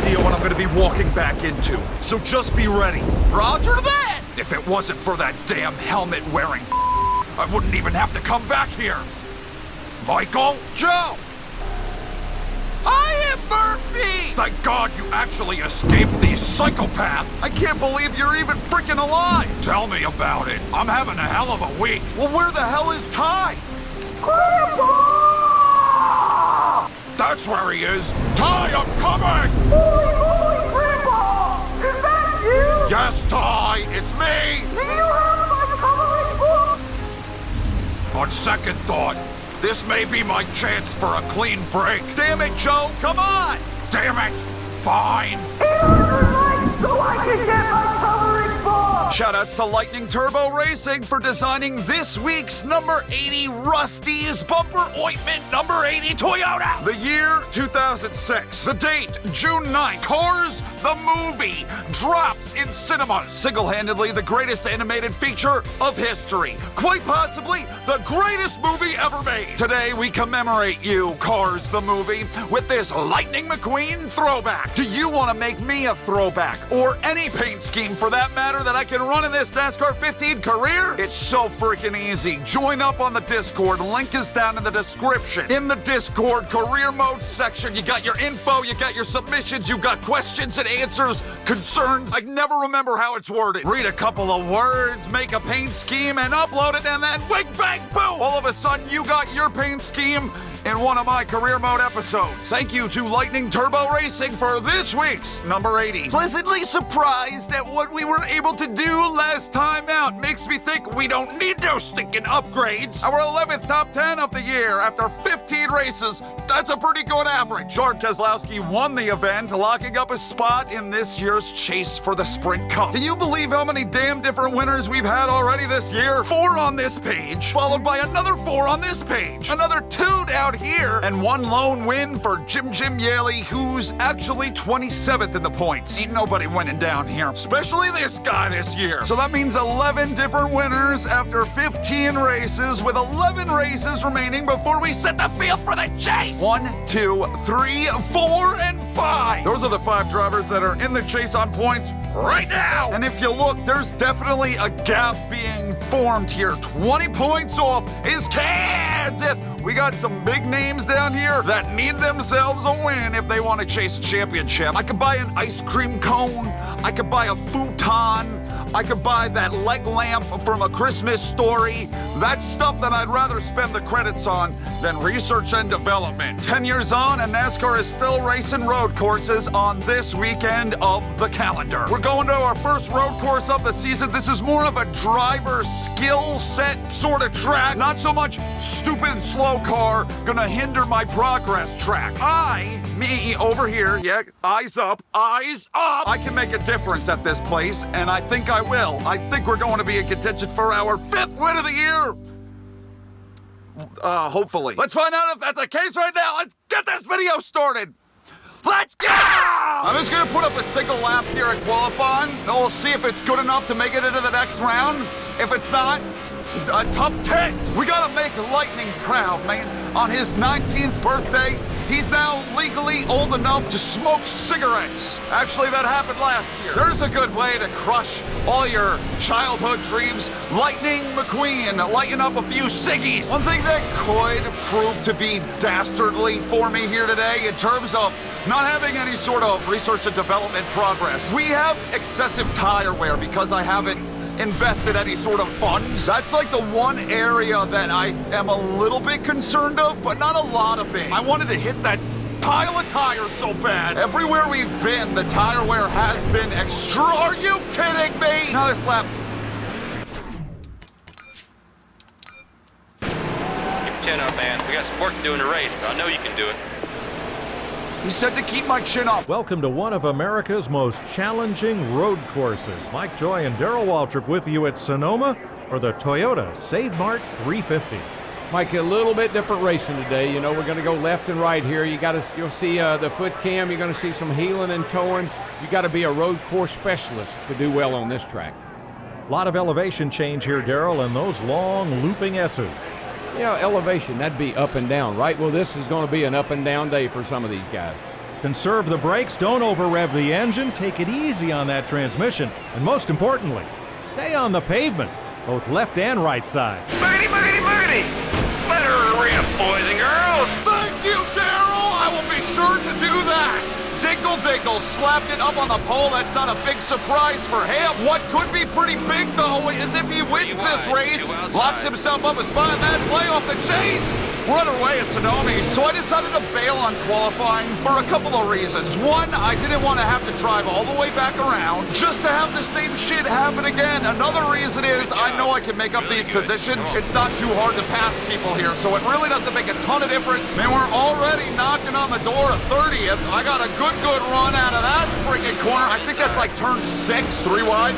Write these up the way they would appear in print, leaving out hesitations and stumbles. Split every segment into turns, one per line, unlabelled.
idea what I'm gonna be walking back into, so just be ready.
Roger that!
If it wasn't for that damn helmet-wearing I wouldn't even have to come back here. Michael?
Joe! I am Murphy!
Thank God you actually escaped these psychopaths.
I can't believe you're even freaking alive!
Tell me about it. I'm having a hell of a week.
Well, where the hell is Ty?
Grandpa!
That's where he is. Ty, I'm coming!
Holy moly, Grandpa! Is that you?
Yes, Ty, it's me!
Do you have my coloring book?
On second thought, this may be my chance for a clean break.
Damn it, Joe, come on!
Damn it! Fine.
800 likes so I can get my coloring book!
Shoutouts to Lightning Turbo Racing for designing this week's number 80 Rusty's Bumper Ointment number 80 Toyota. The year 2006. The date, June 9th. Cars, the movie, drops in cinemas. Single-handedly the greatest animated feature of history. Quite possibly the greatest movie ever made. Today we commemorate you, Cars the movie, with this Lightning McQueen throwback. Do you want to make me a throwback, or any paint scheme for that matter that I can run in this NASCAR 15 career? It's so freaking easy. Join up on the Discord. Link is down in the description. In the Discord career mode section, you got your info, you got your submissions, you got questions and answers, concerns. I never remember how it's worded. Read a couple of words, make a paint scheme, and upload it, and then wing, bang, boom! All of a sudden, you got your paint scheme in one of my career mode episodes. Thank you to Lightning Turbo Racing for this week's number 80. Pleasantly surprised at what we were able to do last time out. Makes me think we don't need no stinking upgrades. Our 11th top 10 of the year after 15 races. That's a pretty good average. George Keselowski won the event, locking up a spot in this year's chase for the Sprint Cup. Can you believe how many damn different winners we've had already this year? 4 on this page, followed by another 4 on this page. Another 2 down here, and 1 lone win for Jim Yaley, who's actually 27th in the points. Ain't nobody winning down here, especially this guy this year. So that means 11 different winners after 15 races, with 11 races remaining before we set the field for the chase. 1, 2, 3, 4, and 5. Those are the 5 drivers that are in the chase on points right now. And if you look, there's definitely a gap being formed here. 20 points off is Kansas. We got some big names down here that need themselves a win if they want to chase a championship. I could buy an ice cream cone. I could buy a futon. I could buy that leg lamp from A Christmas Story. That's stuff that I'd rather spend the credits on than research and development. 10 years on, and NASCAR is still racing road courses on this weekend of the calendar. We're going to our first road course of the season. This is more of a driver skill set sort of track. Not so much stupid slow car gonna hinder my progress track. Me over here, yeah, eyes up, I can make a difference at this place, and I think I will. I think we're going to be in contention for our 5th win of the year. Hopefully. Let's find out if that's the case right now. Let's get this video started. Let's go! I'm just gonna put up a single lap here at qualifying. We'll see if it's good enough to make it into the next round. If it's not, a tough 10. We gotta make Lightning proud, man. On his 19th birthday, he's now legally old enough to smoke cigarettes. Actually, that happened last year. There's a good way to crush all your childhood dreams. Lightning McQueen, lighten up a few ciggies. One thing that could prove to be dastardly for me here today in terms of not having any sort of research and development progress. We have excessive tire wear because I haven't invested any sort of funds. That's like the one area that I am a little bit concerned of, but not a lot of it. I wanted to hit that pile of tires so bad. Everywhere we've been, the tire wear has been extra. Are you kidding me? Now this lap.
Keep your chin up, man. We got some work to do in the race, but I know you can do it.
He said to keep my chin up.
Welcome to one of America's most challenging road courses. Mike Joy and Darrell Waltrip with you at Sonoma for the Toyota Save Mart 350.
Mike, a little bit different racing today. You know, we're going to go left and right here. You'll see the foot cam. You're going to see some heeling and towing. You got to be a road course specialist to do well on this track.
A lot of elevation change here, Darrell, and those long looping S's.
Yeah, elevation, that'd be up and down, right? Well, this is going to be an up and down day for some of these guys.
Conserve the brakes, don't over-rev the engine, take it easy on that transmission, and most importantly, stay on the pavement, both left and right side.
Boogity, boogity, boogity! Let her rip, boys and girls!
Thank you, Daryl! I will be sure to do that! Dinkle Dinkle slapped it up on the pole. That's not a big surprise for him. What could be pretty big, though, is if he wins this race, locks himself up a spot in that playoff, the chase. We're underway at Sonoma, so I decided to bail on qualifying for a couple of reasons. One, I didn't want to have to drive all the way back around just to have the same shit happen again. Another reason is I know I can make up these positions. It's not too hard to pass people here, so it really doesn't make a ton of difference. And we're already knocking on the door of 30th. I got a good run out of that freaking corner. I think that's like turn 6, 3 wide.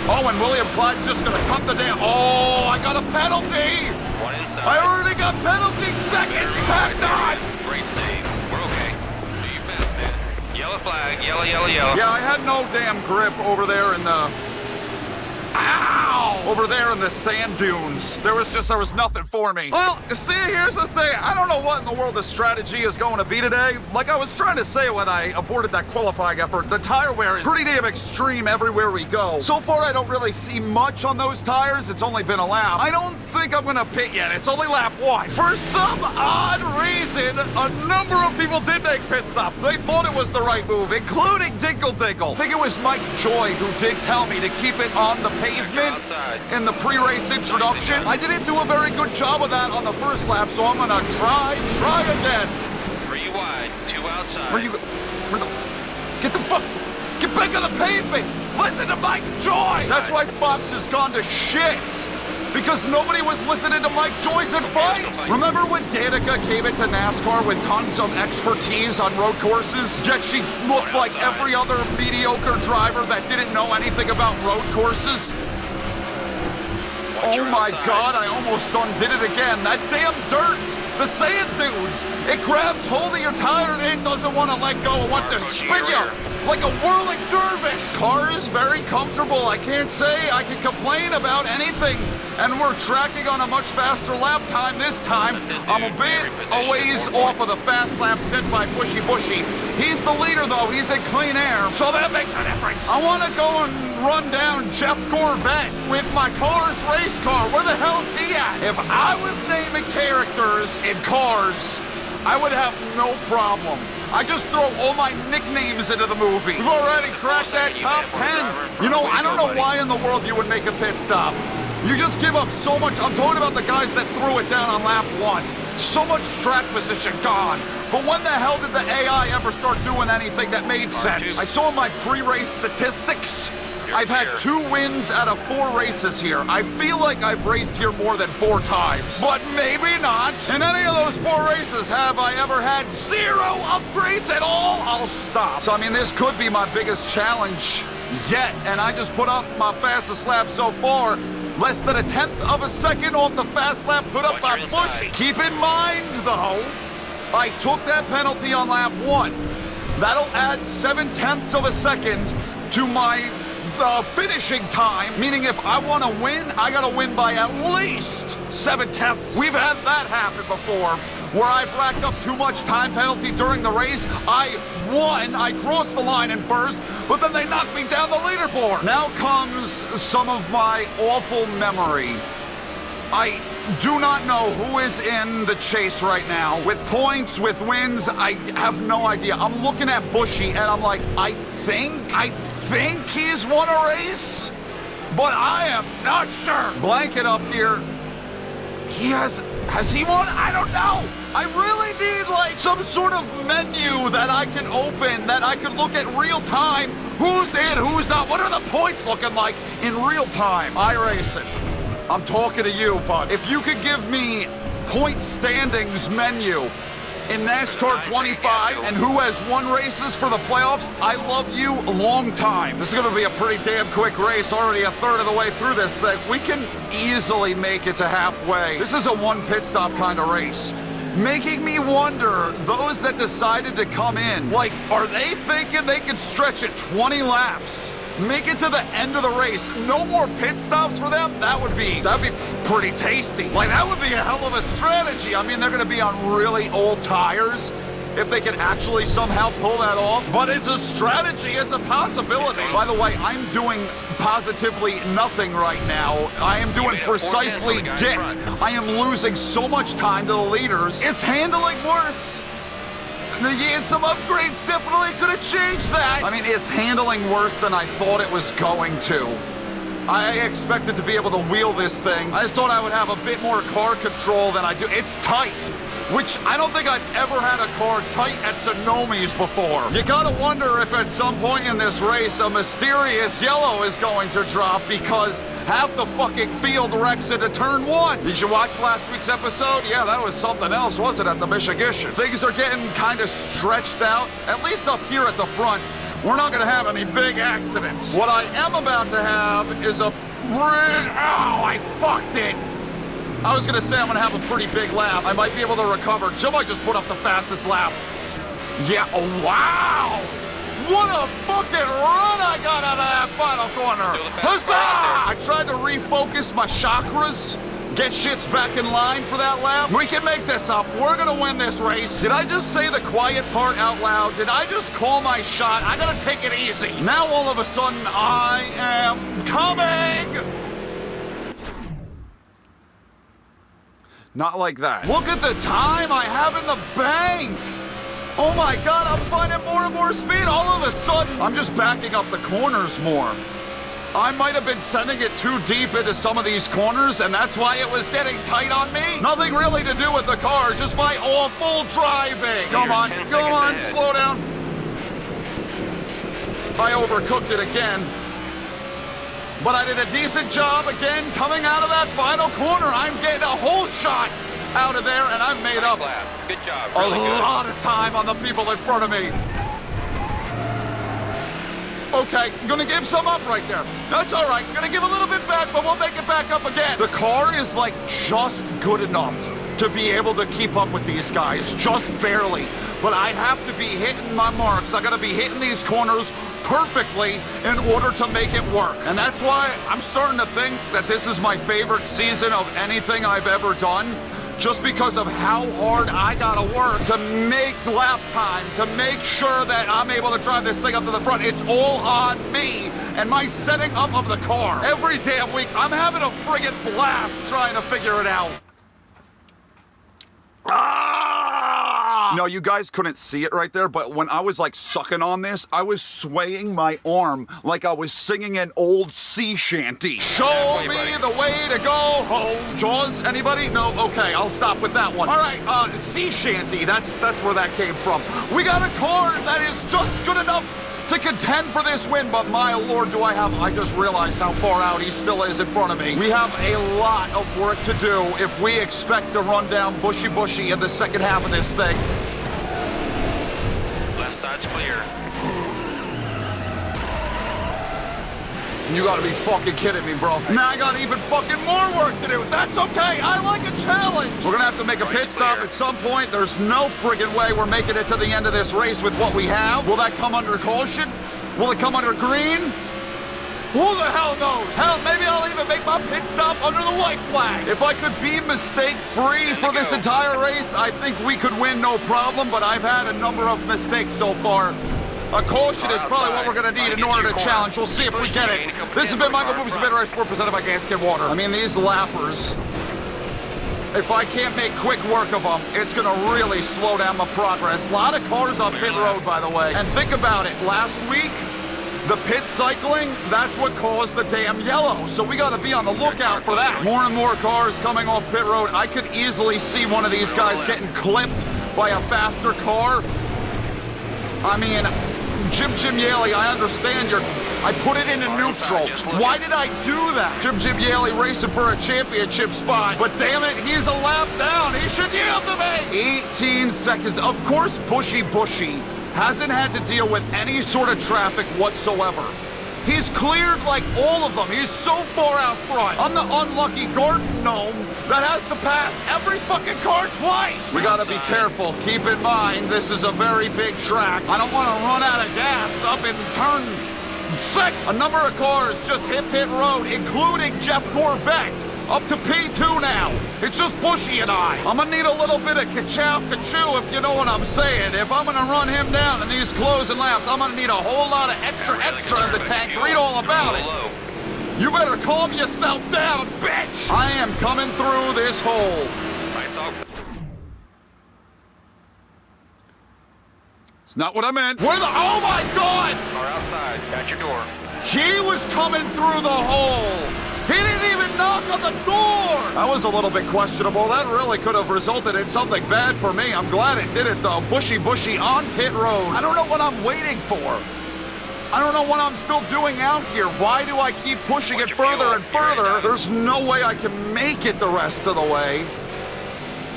Oh, and William Clyde's just gonna cut the damn. Oh, I got a penalty.
One inside.
I already got penalty seconds tacked on.
Great save. We're okay. Do your best, man. Yellow flag. Yellow, yellow, yellow.
Yeah, I had no damn grip over there in the... Ow! Over there in the sand dunes. There was nothing for me. Well, see, here's the thing. I don't know what in the world the strategy is going to be today. Like I was trying to say when I aborted that qualifying effort, the tire wear is pretty damn extreme everywhere we go. So far, I don't really see much on those tires. It's only been a lap. I don't think I'm gonna pit yet. It's only lap 1. For some odd reason, a number of people did make pit stops. They thought it was the right move, including Dinkle Dinkle. I think it was Mike Joy who did tell me to keep it on the pavement in the pre-race introduction. I didn't do a very good job of that on the first lap, so I'm gonna try again.
3 wide, 2 outside.
Get back on the pavement. Listen to Mike Joy. That's why Fox has gone to shit. Because nobody was listening to Mike Joy's advice. Remember when Danica came into NASCAR with tons of expertise on road courses? Yet she looked like every other mediocre driver that didn't know anything about road courses? Oh my God, I almost undid it again. That damn dirt, the sand dunes, it grabs hold of your tire and it doesn't want to let go. It wants to spin you like a whirling dervish. Car is very comfortable. I can't say I can complain about anything. And we're tracking on a much faster lap time this time. I'm a bit a ways off of the fast lap set by Bushy. He's the leader though, he's at clean air, so that makes a difference. I want to go and run down Jeff Corvette with my Cars race car. Where the hell's he at? If I was naming characters in Cars, I would have no problem. I just throw all my nicknames into the movie. We've already cracked that top 10. You know, I don't know why in the world you would make a pit stop. You just give up so much. I'm talking about the guys that threw it down on lap 1. So much track position gone. But when the hell did the AI ever start doing anything that made sense? I saw my pre-race statistics. I've had 2 wins out of 4 races here. I feel like I've raced here more than 4 times. But maybe not. In any of those 4 races, have I ever had 0 upgrades at all? I'll stop. So, I mean, this could be my biggest challenge yet. And I just put up my fastest lap so far. Less than a 1/10 of a second off the fast lap put up by Bushy. Keep in mind, though, I took that penalty on lap 1. That'll add 7/10 of a second to my finishing time, meaning if I want to win, I gotta win by at least 7/10. We've had that happen before, where I've racked up too much time penalty during the race. I won, I crossed the line in first, but then they knocked me down the leaderboard. Now comes some of my awful memory. I do not know who is in the chase right now. With points, with wins, I have no idea. I'm looking at Bushy and I'm like, I think he's won a race, but I am not sure. Blanket up here. Has he won? I don't know. I really need like some sort of menu that I can open, that I can look at real time. Who's in, who's not? What are the points looking like in real time? iRacing. I'm talking to you, bud. If you could give me point standings menu in NASCAR 25 and who has won races for the playoffs, I love you a long time. This is going to be a pretty damn quick race, already a third of the way through this thing. We can easily make it to halfway. This is a 1 pit stop kind of race. Making me wonder, those that decided to come in, like, are they thinking they could stretch it 20 laps? Make it to the end of the race. No more pit stops for them? That'd be pretty tasty. Like, that would be a hell of a strategy. I mean, they're gonna be on really old tires. if they can actually somehow pull that off. But it's a strategy, it's a possibility. By the way, I'm doing positively nothing right now. I am doing precisely dick. I am losing so much time to the leaders. It's handling worse. Yeah, some upgrades definitely could have changed that. I mean, it's handling worse than I thought it was going to. I expected to be able to wheel this thing. I just thought I would have a bit more car control than I do. It's tight, which I don't think I've ever had a car tight at Sonoma's before. You gotta wonder if at some point in this race a mysterious yellow is going to drop because half the fucking field wrecks into turn 1. Did you watch last week's episode? Yeah, that was something else, wasn't it, at the Michigan? Things are getting kind of stretched out, at least up here at the front. We're not gonna have any big accidents. What I am about to have is a... Ow, I fucked it. I was gonna say I'm gonna have a pretty big lap. I might be able to recover. Joe might just put up the fastest lap. Yeah, oh, wow! What a fucking run I got out of that final corner! Huzzah! I tried to refocus my chakras, get shits back in line for that lap. We can make this up. We're gonna win this race. Did I just say the quiet part out loud? Did I just call my shot? I gotta take it easy. Now all of a sudden, I am coming! Not like that. Look at the time I have in the bank! Oh my god, I'm finding more and more speed. All of a sudden, I'm just backing up the corners more. I might have been sending it too deep into some of these corners, and that's why it was getting tight on me. Nothing really to do with the car, just my awful driving. Come on, slow down. I overcooked it again. But I did a decent job again coming out of that final corner. I'm getting a whole shot out of there, and I've made up
Good job.
a lot of time on the people in front of me. Okay, I'm gonna give some up right there. That's all right. Gonna give a little bit back, but we'll make it back up again. The car is like just good enough to be able to keep up with these guys, just barely. But I have to be hitting my marks. I gotta be hitting these corners perfectly in order to make it work. And that's why I'm starting to think that this is my favorite season of anything I've ever done. Just because of how hard I gotta work to make lap time, to make sure that I'm able to drive this thing up to the front. It's all on me and my setting up of the car. Every damn week, I'm having a friggin' blast trying to figure it out. No, you guys couldn't see it right there, but when I was like sucking on this, I was swaying my arm like I was singing an old sea shanty. Show me the way to go home. Jaws, anybody? No? Okay, I'll stop with that one. All right, sea shanty, that's where that came from. We got a car that is just good enough to contend for this win, but my lord, do I just realized how far out he still is in front of me. We have a lot of work to do if we expect to run down Bushy in the second half of this thing.
Left side's clear.
You gotta be fucking kidding me, bro. Now I got even fucking more work to do. That's okay. I like a challenge. We're gonna have to make a pit stop at some point. There's no friggin' way we're making it to the end of this race with what we have. Will that come under caution? Will it come under green? Who the hell knows? Hell, maybe I'll even make my pit stop under the white flag. If I could be mistake-free for this entire race, I think we could win no problem, but I've had a number of mistakes so far. A caution is probably what we're going to need in order to challenge. We'll see if we get it. This has been michaelmruczbusiness, Race Sport, presented by Gaskin Water. I mean, these lappers, if I can't make quick work of them, it's going to really slow down my progress. A lot of cars on pit road, by the way. And think about it. Last week, the pit cycling, that's what caused the damn yellow. So we got to be on the lookout for that. More and more cars coming off pit road. I could easily see one of these guys getting clipped by a faster car. I mean, Jim Yaley, I understand I put it into neutral. Why did I do that? Jim Yaley racing for a championship spot. But damn it, he's a lap down. He should yield to me. 18 seconds. Of course, Bushy hasn't had to deal with any sort of traffic whatsoever. He's cleared like all of them. He's so far out front. I'm the unlucky garden gnome that has to pass every fucking car twice. We gotta be careful. Keep in mind, this is a very big track. I don't want to run out of gas up in turn 6. A number of cars just hit pit road, including Jeff Corvette. Up to P2 now. It's just Bushy and I. I'm gonna need a little bit of ka-chow, if you know what I'm saying. If I'm gonna run him down in these closing laps, I'm gonna need a whole lot of extra in the tank. Read all about it. You better calm yourself down, bitch! I am coming through this hole. It's not what I meant. Where the, oh my God!
Car outside, at your door.
He was coming through the hole. He didn't even knock on the door. That was a little bit questionable. That really could have resulted in something bad for me. I'm glad it did it though. Bushy on pit road. I don't know what I'm waiting for. I don't know what I'm still doing out here. Why do I keep pushing it further and further? There's no way I can make it the rest of the way.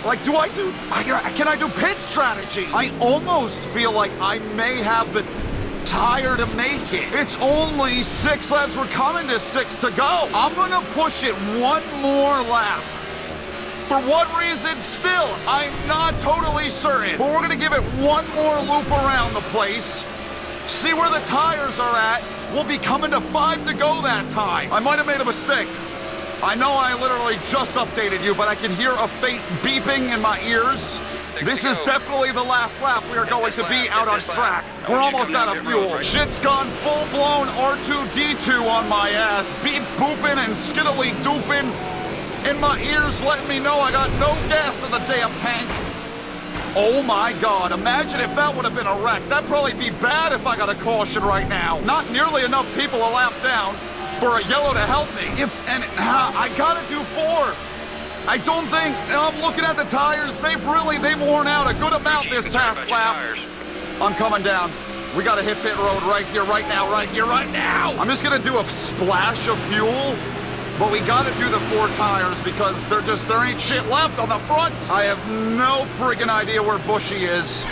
Like, can I do pit strategy? I almost feel like I may have the tire to make it. It's only 6 laps. We're coming to 6 to go. I'm gonna push it one more lap. For what reason still, I'm not totally certain. But we're gonna give it one more loop around the place. See where the tires are at. We'll be coming to 5 to go that time. I might have made a mistake. I know I literally just updated you, but I can hear a faint beeping in my ears. This is definitely the last lap we are going to be out on track. We're almost out of fuel. Shit's gone full-blown R2-D2 on my ass. Beep booping and skiddly dooping in my ears, letting me know I got no gas in the damn tank. Oh my God, imagine if that would have been a wreck. That'd probably be bad if I got a caution right now. Not nearly enough people a lap down for a yellow to help me. I gotta do 4. I don't think, I'm looking at the tires, they've worn out a good amount this past lap. I'm coming down. We gotta hit pit road right here, right now. I'm just gonna do a splash of fuel, but we gotta do the 4 tires because there ain't shit left on the front. I have no friggin' idea where Bushy is.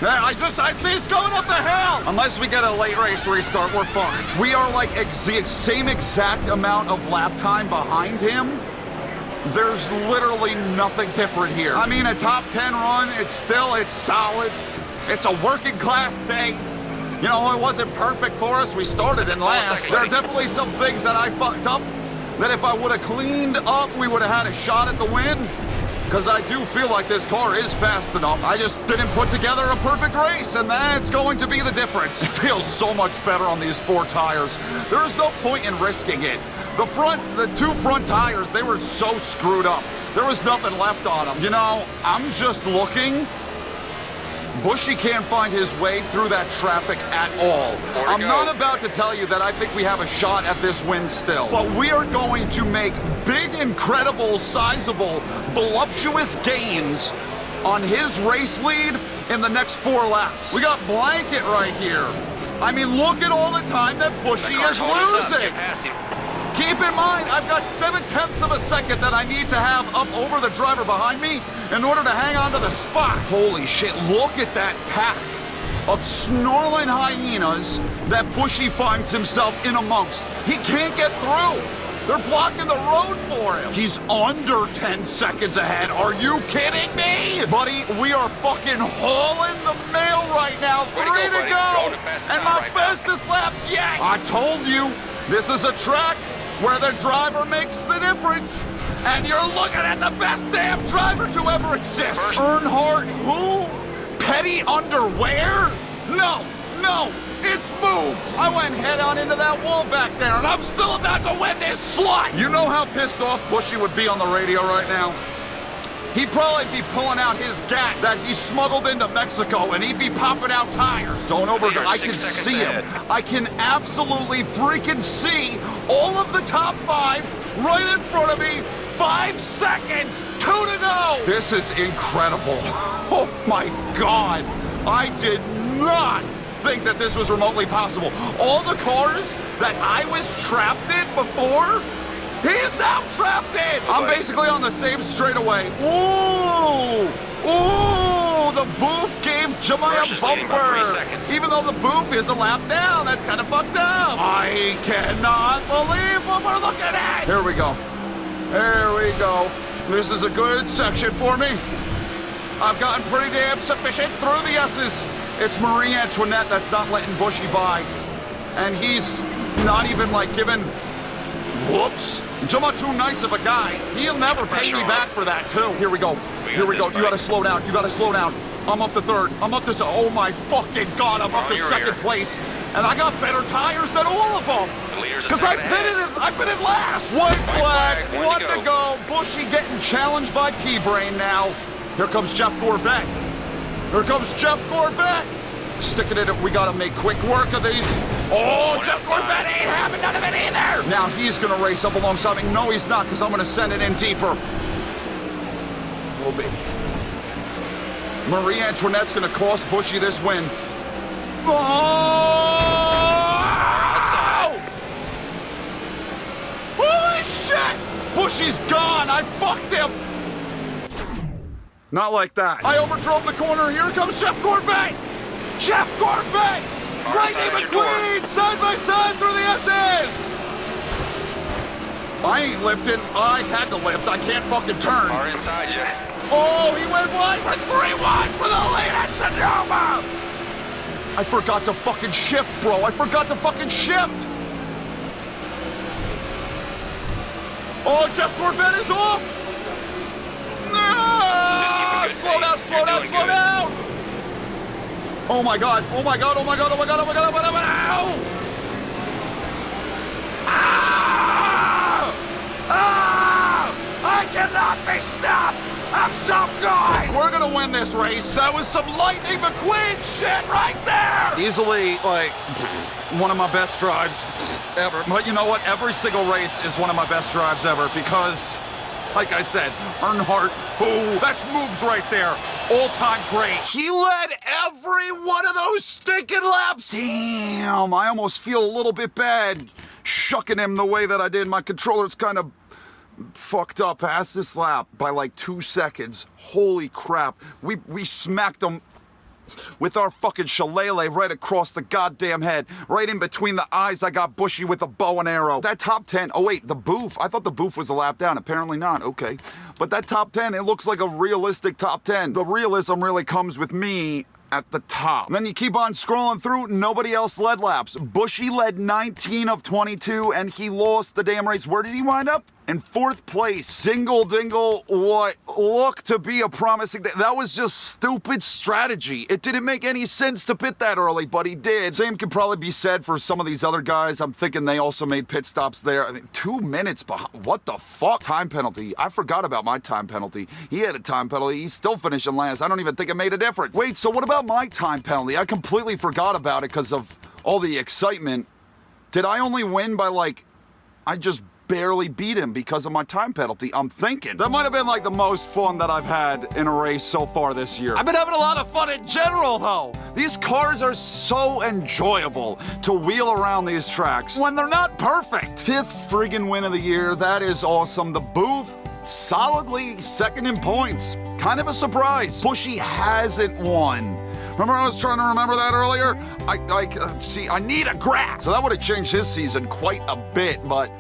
I see he's going up the hill! Unless we get a late race restart, we're fucked. We are like the same exact amount of lap time behind him. There's literally nothing different here. I mean, a top 10 run, it's solid. It's a working class day. You know, it wasn't perfect for us. We started in last. There are definitely some things that I fucked up that if I would have cleaned up, we would have had a shot at the win. Because I do feel like this car is fast enough. I just didn't put together a perfect race, and that's going to be the difference. It feels so much better on these 4 tires. There is no point in risking it. The 2 front tires, they were so screwed up. There was nothing left on them. You know, I'm just looking. Bushy can't find his way through that traffic at all. I'm not about to tell you that I think we have a shot at this win still, but we are going to make big, incredible, sizable, voluptuous gains on his race lead in the next 4 laps. We got Blanket right here. I mean, look at all the time that Bushy is losing. Keep in mind, I've got 7/10 of a second that I need to have up over the driver behind me in order to hang on to the spot. Holy shit, look at that pack of snarling hyenas that Bushy finds himself in amongst. He can't get through. They're blocking the road for him. He's under 10 seconds ahead. Are you kidding me? Buddy, we are fucking hauling the mail right now. 3 to go. And my fastest lap yet. I told you, this is a track where the driver makes the difference. And you're looking at the best damn driver to ever exist. Earnhardt who? Petty underwear? No, it's Mrucz. I went head on into that wall back there, and I'm still about to win this slot. You know how pissed off Bushy would be on the radio right now? He'd probably be pulling out his gat that he smuggled into Mexico, and he'd be popping out tires. Don't overdrive. I can see him. I can absolutely freaking see all of the top 5 right in front of me. 5 seconds, 2 to go. This is incredible. Oh my God. I did not think that this was remotely possible. All the cars that I was trapped in before, he's now trapped in! I'm basically on the same straightaway. Ooh! The booth gave Jemai a bumper! Even though the booth is a lap down, that's kind of fucked up! I cannot believe what we're looking at! Here we go. This is a good section for me. I've gotten pretty damn sufficient through the S's. It's Marie Antoinette that's not letting Bushy by. And he's not even like giving Whoops. I'm not too nice of a guy. He'll never pay me back for that, too. Here we go. Here we go. You gotta slow down. You gotta slow down. I'm up to third. I'm up to... Oh, my fucking God. I'm up to second place. And I got better tires than all of them. Because I pitted last. White flag. One to go. Bushy getting challenged by P-Brain now. Here comes Jeff Gorvette. Here comes Jeff Gorvette. Sticking it. We gotta make quick work of these. Oh, Jeff Gorvette ain't having none of it either. Now he's gonna race up alongside me. No, he's not, because I'm gonna send it in deeper. Oh, baby. Marie Antoinette's gonna cost Bushy this win. Oh! Holy shit! Bushy's gone. I fucked him. Not like that. I overdrove the corner. Here comes Jeff Gorvette. Jeff Gorvette! Lightning McQueen! Side by side through the S's! I ain't lifting. I had to lift. I can't fucking turn.
Are inside you.
Oh, he went wide for 3-1 for the lead at Sonoma! I forgot to fucking shift, bro. I forgot to fucking shift. Oh, Jeff Gorvette is off! No! Slow down, slow down, slow down! Oh my God, oh my God, oh my God, oh my God, oh my God, oh my God, oh my God! Ah! Ah! I cannot be stopped! I'm so good! We're gonna win this race. That was some Lightning McQueen shit right there! Easily, like, one of my best drives ever. But you know what? Every single race is one of my best drives ever because, like I said, Earnhardt, who, that's Mrucz right there. All-time great. He led every one of those stinking laps. Damn, I almost feel a little bit bad shucking him the way that I did. My controller's kind of fucked up past this lap by like 2 seconds. Holy crap. We smacked him with our fucking shillelagh right across the goddamn head. Right in between the eyes, I got Bushy with a bow and arrow. That top 10, oh wait, the booth. I thought the booth was a lap down. Apparently not, okay. But that top 10, it looks like a realistic top 10. The realism really comes with me at the top. And then you keep on scrolling through, nobody else led laps. Bushy led 19 of 22, and he lost the damn race. Where did he wind up? In 4th place. Dingle, what looked to be a promising day. That was just stupid strategy. It didn't make any sense to pit that early, but he did. Same could probably be said for some of these other guys. I'm thinking they also made pit stops there. I mean, 2 minutes behind. What the fuck? Time penalty. I forgot about my time penalty. He had a time penalty. He's still finishing last. I don't even think it made a difference. Wait, so what about my time penalty? I completely forgot about it because of all the excitement. Did I only win by like, I just barely beat him because of my time penalty? I'm thinking. That might have been like the most fun that I've had in a race so far this year. I've been having a lot of fun in general though. These cars are so enjoyable to wheel around these tracks when they're not perfect. 5th friggin' win of the year. That is awesome. The booth, solidly 2nd in points. Kind of a surprise. Bushy hasn't won. Remember I was trying to remember that earlier? I need a graph. So that would have changed his season quite a bit, but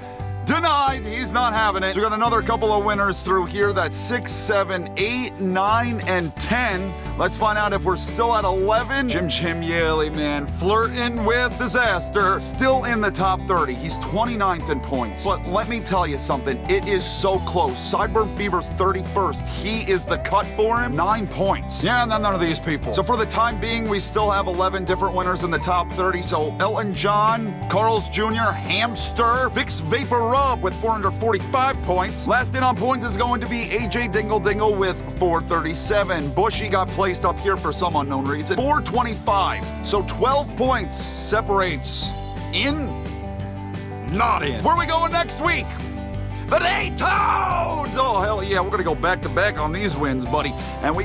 denied. He's not having it. So we got another couple of winners through here. That's 6, 7, 8, 9, and 10. Let's find out if we're still at 11. Jim Yaley, man, flirting with disaster. Still in the top 30. He's 29th in points. But let me tell you something. It is so close. Sideburn Fever's 31st. He is the cut for him. 9 points. Yeah, none of these people. So for the time being, we still have 11 different winners in the top 30. So Elton John, Carl's Jr., Hamster, Vic's Vapor Rub with 445 points. Last in on points is going to be AJ Dingle with 437. Bushy got placed up here for some unknown reason. 425. So 12 points separates in, not in. Where are we going next week? The Daytones! Oh, hell yeah, we're gonna go back to back on these wins, buddy. And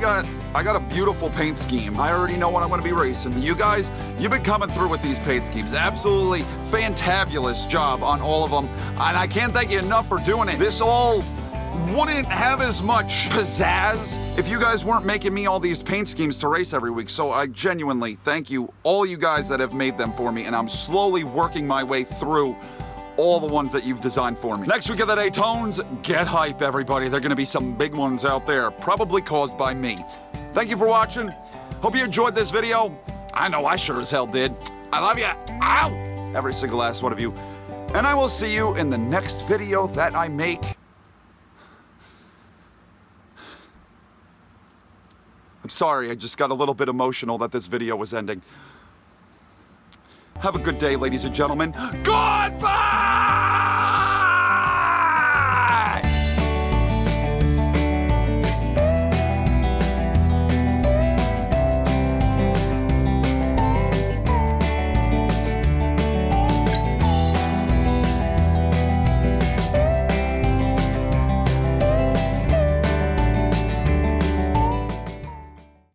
I got a beautiful paint scheme. I already know what I'm gonna be racing. You guys, you've been coming through with these paint schemes. Absolutely fantabulous job on all of them. And I can't thank you enough for doing it. This all wouldn't have as much pizzazz if you guys weren't making me all these paint schemes to race every week. So I genuinely thank you, all you guys that have made them for me, and I'm slowly working my way through all the ones that you've designed for me. Next week of the Daytones, get hype, everybody. There are gonna be some big ones out there, probably caused by me. Thank you for watching. Hope you enjoyed this video. I know I sure as hell did. I love you. Ow! Every single last one of you. And I will see you in the next video that I make. I'm sorry, I just got a little bit emotional that this video was ending. Have a good day, ladies and gentlemen. Goodbye!